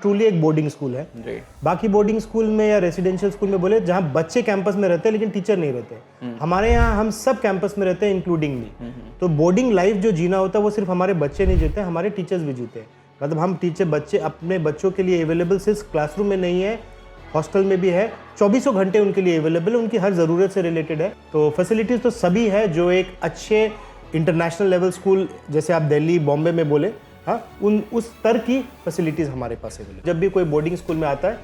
Truly एक boarding school है जी। बाकी बोर्डिंग स्कूल में या रेसिडेंशियल स्कूल में बोले जहाँ बच्चे कैंपस में रहते हैं लेकिन टीचर नहीं रहते, हमारे यहाँ हम सब कैंपस में रहते हैं इंक्लूडिंग मी। तो बोर्डिंग लाइफ जो जीना होता है वो सिर्फ हमारे बच्चे नहीं जीते, हमारे टीचर्स भी जीते हैं। मतलब हम टीचर बच्चे अपने बच्चों के लिए अवेलेबल सिर्फ क्लासरूम में नहीं है, हॉस्टल में भी है, 24 घंटे उनके लिए अवेलेबल है, उनकी हर ज़रूरत से रिलेटेड है। तो फैसिलिटीज़ तो सभी है जो एक अच्छे इंटरनेशनल लेवल स्कूल जैसे आप दिल्ली बॉम्बे में बोले, हाँ, उस स्तर की फैसिलिटीज़ हमारे पास अवेलेबल। जब भी कोई बोर्डिंग स्कूल में आता है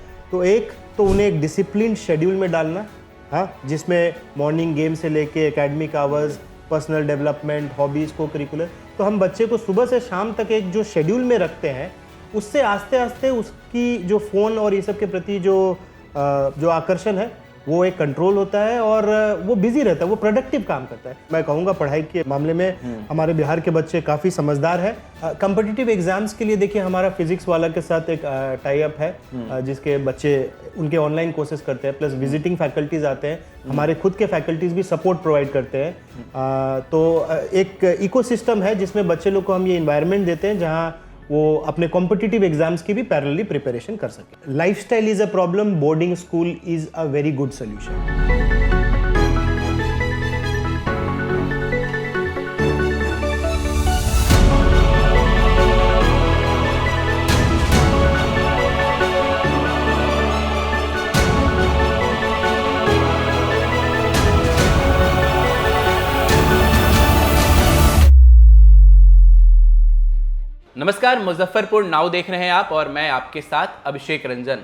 तो उन्हें एक डिसिप्लिन शेड्यूल में डालना, हाँ, जिसमें मॉर्निंग गेम से लेके academic hours, personal development, hobbies, को करिकुलर। तो हम बच्चे को सुबह से शाम तक एक जो शेड्यूल में रखते हैं, उससे आस्ते आस्ते उसकी जो फ़ोन और ये सब के प्रति जो आकर्षण है वो एक कंट्रोल होता है और वो बिजी रहता है, वो प्रोडक्टिव काम करता है। मैं कहूँगा पढ़ाई के मामले में हमारे बिहार के बच्चे काफ़ी समझदार है। कॉम्पिटिटिव एग्जाम्स के लिए देखिए हमारा फिजिक्स वाला के साथ एक टाई अप है, जिसके बच्चे उनके ऑनलाइन कोर्सेज करते हैं, प्लस विजिटिंग फैकल्टीज आते हैं, हमारे खुद के फैकल्टीज भी सपोर्ट प्रोवाइड करते हैं। तो एक इकोसिस्टम है जिसमें बच्चे लोग को हम ये इन्वायरमेंट देते हैं जहाँ वो अपने कॉम्पिटिटिव एग्जाम्स की भी पैरेलली प्रिपरेशन कर सके। Lifestyle is a problem, boarding school is a very good solution. नमस्कार, मुजफ्फरपुर नाउ देख रहे हैं आप और मैं आपके साथ अभिषेक रंजन।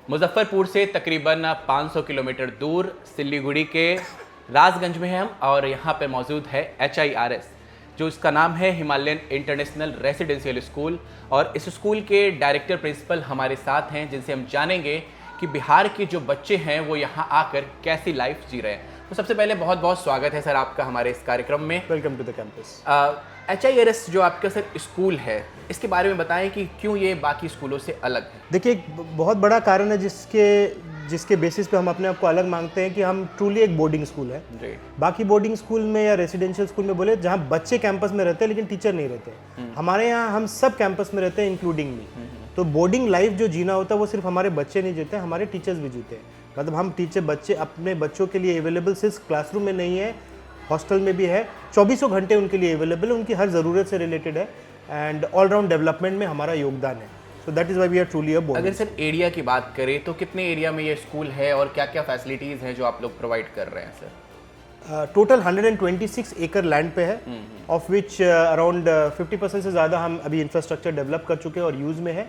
मुजफ्फरपुर से तकरीबन 500 किलोमीटर दूर सिल्लीगुड़ी के राजगंज में हैं हम और यहाँ पे मौजूद है HIRS, जो इसका नाम है हिमालयन इंटरनेशनल रेसिडेंशियल स्कूल। और इस स्कूल के डायरेक्टर प्रिंसिपल हमारे साथ हैं, जिनसे हम जानेंगे कि बिहार के जो बच्चे हैं वो यहाँ आकर कैसी लाइफ जी रहे हैं। तो सबसे पहले बहुत बहुत स्वागत है सर आपका हमारे इस कार्यक्रम में। Welcome to the campus. HIRS जो आपका सर स्कूल है, इसके बारे में बताएं कि क्यों ये बाकी स्कूलों से अलग है। देखिए एक बहुत बड़ा कारण है जिसके बेसिस पे हम अपने आप को अलग मांगते हैं कि हम ट्रूली एक बोर्डिंग स्कूल है जी। बाकी बोर्डिंग स्कूल में या रेसिडेंशियल स्कूल में बोले जहाँ बच्चे कैंपस में रहते हैं लेकिन टीचर नहीं रहते, हमारे यहाँ हम सब कैंपस में रहते हैं इंक्लूडिंग मी। तो बोर्डिंग लाइफ जो जीना होता है वो सिर्फ हमारे बच्चे नहीं जीते, हमारे टीचर्स भी जीते हैं। मतलब हम टीचर बच्चे अपने बच्चों के लिए अवेलेबल सिर्फ क्लासरूम में नहीं है, हॉस्टल में भी है, 24 घंटे उनके लिए अवेलेबल है, उनकी हर ज़रूरत से रिलेटेड है एंड ऑलराउंड डेवलपमेंट में हमारा योगदान है। So that is why we are truly a boarding. अगर सर एरिया की बात करें तो कितने एरिया में ये स्कूल है और क्या क्या फैसिलिटीज़ हैं जो आप लोग प्रोवाइड कर रहे हैं सर? टोटल 126 एकड़ लैंड पे है, ऑफ विच अराउंड 50% से ज़्यादा हम अभी इंफ्रास्ट्रक्चर डेवलप कर चुके हैं और यूज़ में है।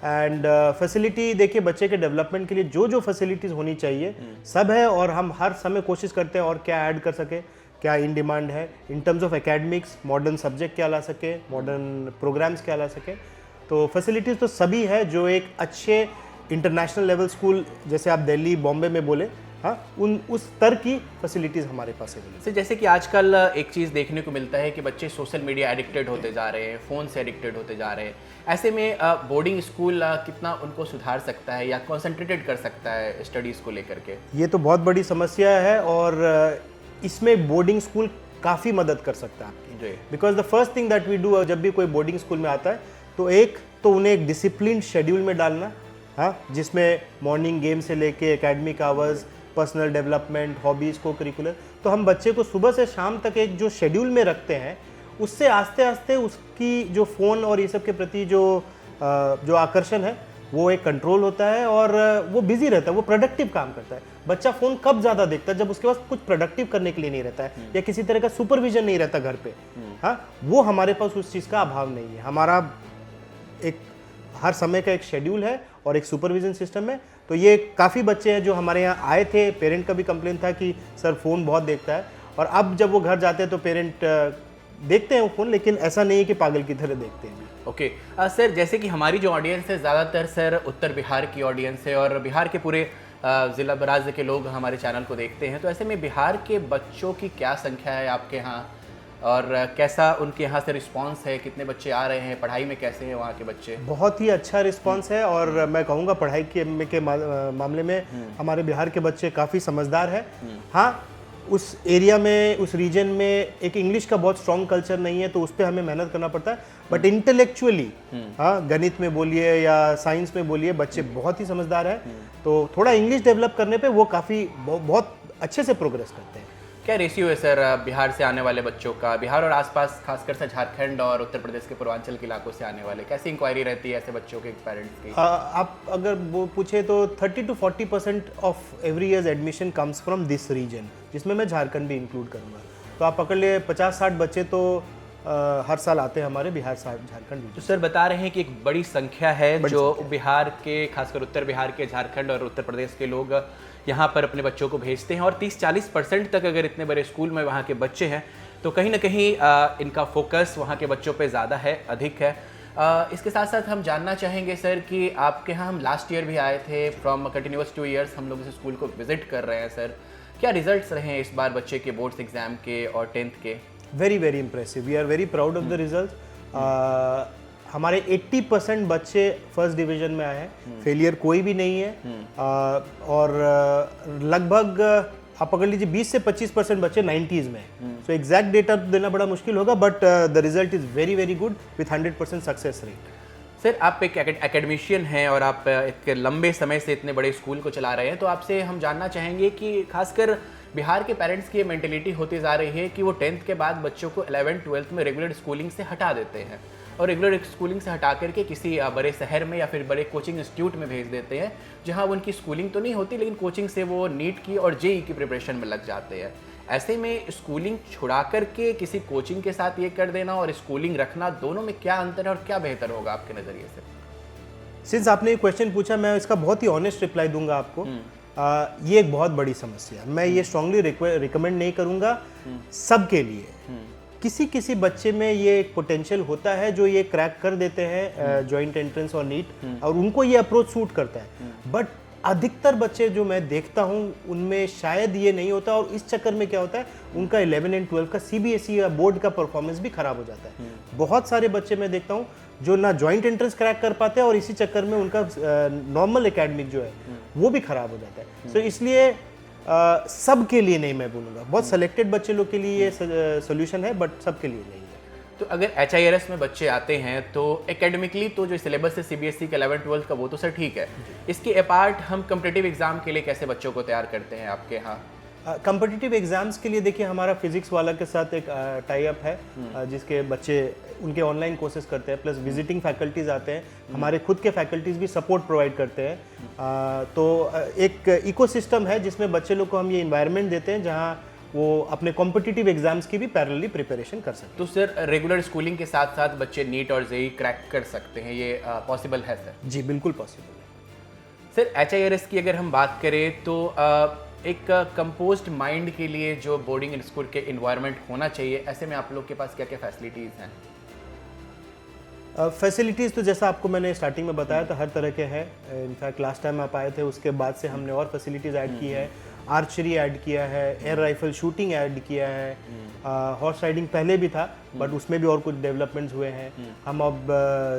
एंड फैसिलिटी देखिए बच्चे के डेवलपमेंट के लिए जो फैसिलिटीज़ होनी चाहिए सब है और हम हर समय कोशिश करते हैं और क्या ऐड कर सके, क्या इन डिमांड है in terms of academics, modern subject क्या ला सके, मॉडर्न प्रोग्राम्स क्या ला सके। तो फैसिलिटीज़ तो सभी है जो एक अच्छे इंटरनेशनल लेवल स्कूल जैसे आप दिल्ली बॉम्बे में बोले, हाँ, उस स्तर की फैसिलिटीज़ हमारे पास है। सर जैसे कि आजकल एक चीज़ देखने को मिलता है कि बच्चे सोशल मीडिया एडिक्टेड होते जा रहे हैं, फ़ोन से एडिक्टेड होते जा रहे हैं। ऐसे में बोर्डिंग स्कूल कितना उनको सुधार सकता है या कॉन्सेंट्रेटेड कर सकता है स्टडीज़ को लेकर के? ये तो बहुत बड़ी समस्या है और इसमें बोर्डिंग स्कूल काफ़ी मदद कर सकता है आपकी। Because the first thing that we do जब भी कोई बोर्डिंग स्कूल में आता है तो उन्हें एक डिसिप्लिन शेड्यूल में डालना, हाँ, जिसमें मॉर्निंग गेम से लेके academic hours, personal development, hobbies, को करिकुलर। तो हम बच्चे को सुबह से शाम तक एक जो शेड्यूल में रखते हैं, उससे आस्ते आस्ते उसकी जो फ़ोन और ये सब के प्रति जो आकर्षण है वो एक कंट्रोल होता है और वो बिजी रहता है, वो प्रोडक्टिव काम करता है। बच्चा फ़ोन कब ज़्यादा देखता है? जब उसके पास कुछ प्रोडक्टिव करने के लिए नहीं रहता है या किसी तरह का सुपरविजन नहीं रहता घर पे, हाँ, वो हमारे पास उस चीज़ का अभाव नहीं है। हमारा एक हर समय का एक शेड्यूल है और एक सुपरविजन सिस्टम है। तो ये काफ़ी बच्चे हैं जो हमारे यहाँ आए थे, पेरेंट का भी कंप्लेन था कि सर फ़ोन बहुत देखता है, और अब जब वो घर जाते हैं तो पेरेंट देखते हैं वो फ़ोन, लेकिन ऐसा नहीं है कि पागल की तरह देखते हैं। ओके सर, जैसे कि हमारी जो ऑडियंस है ज़्यादातर सर उत्तर बिहार की ऑडियंस है और बिहार के पूरे ज़िला राज्य के लोग हमारे चैनल को देखते हैं। तो ऐसे में बिहार के बच्चों की क्या संख्या है आपके यहाँ और कैसा उनके यहाँ से रिस्पांस है? कितने बच्चे आ रहे हैं? पढ़ाई में कैसे हैं वहाँ के बच्चे? बहुत ही अच्छा रिस्पांस है और मैं कहूँगा पढ़ाई के मामले में हमारे बिहार के बच्चे काफ़ी समझदार है। हाँ, उस एरिया में, उस रीजन में एक इंग्लिश का बहुत स्ट्रॉन्ग कल्चर नहीं है, तो उस पर हमें मेहनत करना पड़ता है। बट इंटेलेक्चुअली, हाँ, गणित में बोलिए या साइंस में बोलिए, बच्चे बहुत ही समझदार हैं। तो थोड़ा इंग्लिश डेवलप करने पे वो काफ़ी बहुत अच्छे से प्रोग्रेस करते हैं। क्या रेशियो है सर बिहार से आने वाले बच्चों का, बिहार और आसपास खासकर से झारखंड और उत्तर प्रदेश के पूर्वांचल के इलाकों से आने वाले, कैसी इंक्वायरी रहती है ऐसे बच्चों के पेरेंट्स की? आप अगर वो पूछे तो 30 to 40% of every years admission comes from this region, जिसमें मैं झारखंड भी इंक्लूड करूँगा। तो आप पकड़ लिए 50-60 बच्चे तो हर साल आते हैं हमारे बिहार झारखंड। तो सर बता रहे हैं कि एक बड़ी संख्या है जो बिहार के, खासकर उत्तर बिहार के, झारखंड और उत्तर प्रदेश के लोग यहाँ पर अपने बच्चों को भेजते हैं और 30-40% तक अगर इतने बड़े स्कूल में वहाँ के बच्चे हैं तो कहीं ना कहीं इनका फोकस वहाँ के बच्चों पे ज़्यादा है, अधिक है। इसके साथ साथ हम जानना चाहेंगे सर कि आपके यहाँ हम लास्ट ईयर भी आए थे, फ्रॉम कंटिन्यूअस 2 years हम लोग इस स्कूल को विजिट कर रहे हैं सर। क्या रिजल्ट्स रहे हैं इस बार बच्चे के बोर्ड्स एग्जाम के और 10th के? Very very impressive, we are very proud of the result. हमारे 80% बच्चे फर्स्ट डिवीजन में आए हैं, फेलियर कोई भी नहीं है। और लगभग आप पकड़ लीजिए 20 से 25% बच्चे 90s में। सो एग्जैक्ट डेटा देना बड़ा मुश्किल होगा, but the result is very very good with 100% success rate. Sir आप एक एकेडमिशियन हैं और आप एक लंबे समय से इतने बड़े स्कूल को चला रहे हैं, तो आपसे हम जानना चाहेंगे कि खासकर बिहार के पेरेंट्स की ये मेंटेलिटी होती जा रही है कि वो 10th के बाद बच्चों को 11th 12th में रेगुलर स्कूलिंग से हटा देते हैं और रेगुलर स्कूलिंग से हटा करके किसी बड़े शहर में या फिर बड़े कोचिंग इंस्टीट्यूट में भेज देते हैं, जहां उनकी स्कूलिंग तो नहीं होती लेकिन कोचिंग से वो नीट की और जेई की प्रिपरेशन में लग जाते हैं। ऐसे में स्कूलिंग छुड़ा करके किसी कोचिंग के साथ ये कर देना और स्कूलिंग रखना, दोनों में क्या अंतर है और क्या बेहतर होगा आपके नज़रिए से? सिंस आपने ये क्वेश्चन पूछा, मैं इसका बहुत ही ऑनेस्ट रिप्लाई दूंगा आपको। ये एक बहुत बड़ी समस्या है। मैं ये स्ट्रांगली रिकमेंड नहीं करूंगा सबके लिए। किसी किसी बच्चे में ये एक पोटेंशियल होता है जो ये क्रैक कर देते हैं जॉइंट एंट्रेंस और नीट, और उनको ये अप्रोच सूट करता है। बट अधिकतर बच्चे जो मैं देखता हूँ उनमें शायद ये नहीं होता, और इस चक्कर में क्या होता है, उनका 11 एंड 12 का CBSE या बोर्ड का परफॉर्मेंस भी खराब हो जाता है। बहुत सारे बच्चे मैं देखता हूँ जो ना जॉइंट एंट्रेंस क्रैक कर पाते हैं और इसी चक्कर में उनका नॉर्मल एकेडमिक जो है वो भी खराब हो जाता है। सो इसलिए सब के लिए नहीं मैं बोलूँगा, बहुत सेलेक्टेड बच्चे लोग के लिए ये सोल्यूशन है, बट सब के लिए नहीं है। तो अगर HIRS में बच्चे आते हैं तो एकेडमिकली तो जो सिलेबस है CBSE का 11th 12th का वो तो सर ठीक है, इसके अपार्ट हम कम्पिटिटिव एग्जाम के लिए कैसे बच्चों को तैयार करते हैं आपके यहाँ? कम्पिटिटिव एग्जाम्स के लिए देखिए हमारा फिजिक्स वाला के साथ एक टाई अप है, जिसके बच्चे उनके ऑनलाइन कोर्सेज करते हैं, प्लस विजिटिंग फैकल्टीज आते हैं, हमारे खुद के फैकल्टीज भी सपोर्ट प्रोवाइड करते हैं। तो एक इकोसिस्टम है जिसमें बच्चे लोग को हम ये इन्वायरमेंट देते हैं जहाँ वो अपने कॉम्पिटिटिव एग्जाम्स की भी पैरेलली प्रिपरेशन कर सकते हैं। तो सर रेगुलर स्कूलिंग के साथ साथ बच्चे नीट और जेई क्रैक कर सकते हैं, ये पॉसिबल है सर? जी बिल्कुल पॉसिबल है सर। HIRS की अगर हम बात करें तो एक कंपोज्ड माइंड के लिए जो बोर्डिंग स्कूल के इन्वायरमेंट होना चाहिए, ऐसे में आप लोग के पास क्या क्या फैसिलिटीज़ हैं? फैसिलिटीज़ तो जैसा आपको मैंने स्टार्टिंग में बताया था, हर तरह के हैं। इनफैक्ट लास्ट टाइम आप आए थे उसके बाद से हमने और फैसिलिटीज़ ऐड की है, आर्चरी ऐड किया है, एयर राइफल शूटिंग ऐड किया है, हॉर्स राइडिंग पहले भी था बट उसमें भी और कुछ डेवलपमेंट्स हुए हैं। हम अब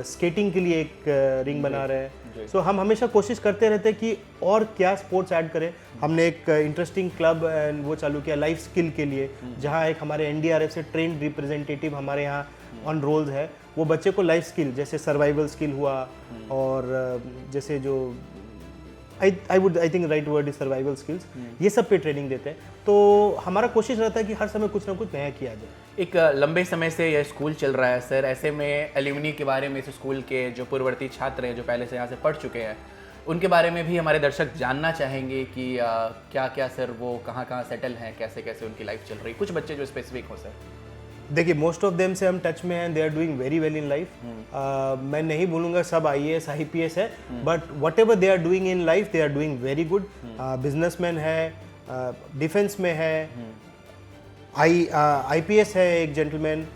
स्केटिंग के लिए एक रिंग बना रहे हैं। सो हम हमेशा कोशिश करते रहते हैं कि और क्या स्पोर्ट्स ऐड करें। हमने एक इंटरेस्टिंग क्लब एंड वो चालू किया लाइफ स्किल के लिए, जहाँ एक हमारे NDRF से ट्रेंड रिप्रेजेंटेटिव हमारे यहाँ ऑन रोल्स है, वो बच्चे को लाइफ स्किल जैसे सर्वाइवल स्किल हुआ और जैसे जो I think right word is survival skills, ये सब पे ट्रेनिंग देते हैं। तो हमारा कोशिश रहता है कि हर समय कुछ ना कुछ नया किया जाए। एक लंबे समय से यह स्कूल चल रहा है सर, ऐसे में एल्यूमनी के बारे में इस स्कूल के जो पूर्ववर्ती छात्र हैं जो पहले से यहाँ से पढ़ चुके हैं, उनके बारे में भी हमारे दर्शक जानना चाहेंगे कि क्या क्या सर वो कहाँ कहाँ सेटल हैं, कैसे कैसे उनकी लाइफ चल रही, कुछ बच्चे जो स्पेसिफिक हो सर। देखिए मोस्ट ऑफ देम से हम टच में हैं, they are doing very well in life. मैं नहीं बोलूँगा सब IAS IPS है, but whatever they are doing in life they are doing very good. Businessman है, डिफेंस में है, IPS है एक जेंटलमैन,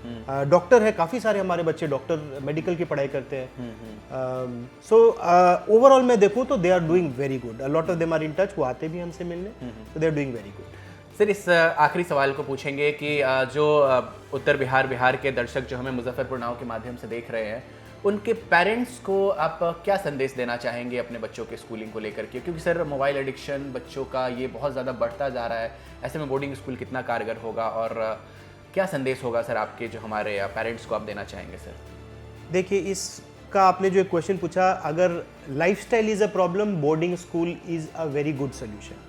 डॉक्टर है, काफ़ी सारे हमारे बच्चे डॉक्टर मेडिकल की पढ़ाई करते हैं। सो ओवरऑल मैं देखूँ तो they are doing very good. A lot of them are in touch, वो आते भी हमसे मिलने, तो they are doing very good. Sir इस आखिरी सवाल को पूछेंगे कि जो उत्तर बिहार के दर्शक जो हमें मुजफ्फरपुर नाव के माध्यम से देख रहे हैं, उनके पेरेंट्स को आप क्या संदेश देना चाहेंगे अपने बच्चों के स्कूलिंग को लेकर के, क्योंकि सर मोबाइल एडिक्शन बच्चों का ये बहुत ज़्यादा बढ़ता जा रहा है, ऐसे में बोर्डिंग स्कूल कितना कारगर होगा और क्या संदेश होगा सर आपके जो हमारे पेरेंट्स को आप देना चाहेंगे सर? देखिए, इसका आपने जो एक क्वेश्चन पूछा, अगर lifestyle is a problem, boarding school is a very good solution.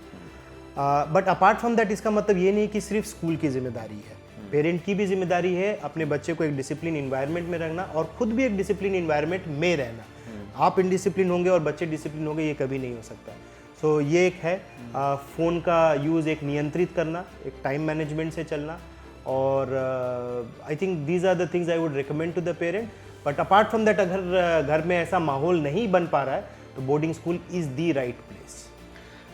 But apart from that, इसका मतलब ये नहीं कि सिर्फ स्कूल की जिम्मेदारी है, पेरेंट की भी जिम्मेदारी है अपने बच्चे को एक डिसिप्लिन इन्वायरमेंट में रखना और खुद भी एक डिसिप्लिन इन्वायरमेंट में रहना। आप इनडिसिप्लिन होंगे और बच्चे डिसिप्लिन होंगे, ये कभी नहीं हो सकता। सो ये एक है, फ़ोन का यूज़ एक नियंत्रित करना, एक टाइम मैनेजमेंट से चलना, और I think these are the things I would recommend to the parent. But apart from that, अगर घर में ऐसा माहौल नहीं बन पा रहा है तो boarding school is the right place.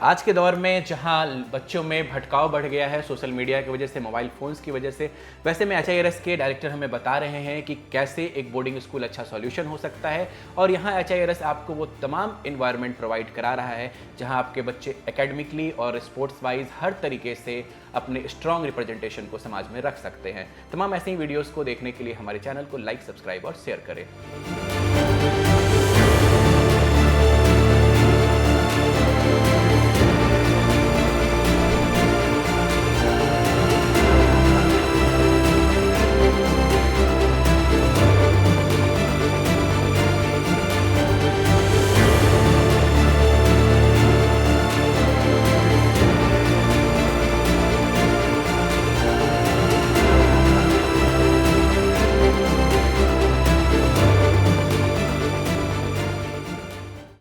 आज के दौर में जहां बच्चों में भटकाव बढ़ गया है सोशल मीडिया की वजह से, मोबाइल फ़ोन्स की वजह से, वैसे में HIRS के डायरेक्टर हमें बता रहे हैं कि कैसे एक बोर्डिंग स्कूल अच्छा सॉल्यूशन हो सकता है। और यहाँ HIRS आपको वो तमाम इन्वायरमेंट प्रोवाइड करा रहा है जहाँ आपके बच्चे एकेडमिकली और स्पोर्ट्स वाइज हर तरीके से अपने स्ट्रॉन्ग रिप्रेजेंटेशन को समाज में रख सकते हैं। तमाम ऐसे ही वीडियोज़ को देखने के लिए हमारे चैनल को लाइक, सब्सक्राइब और शेयर करें।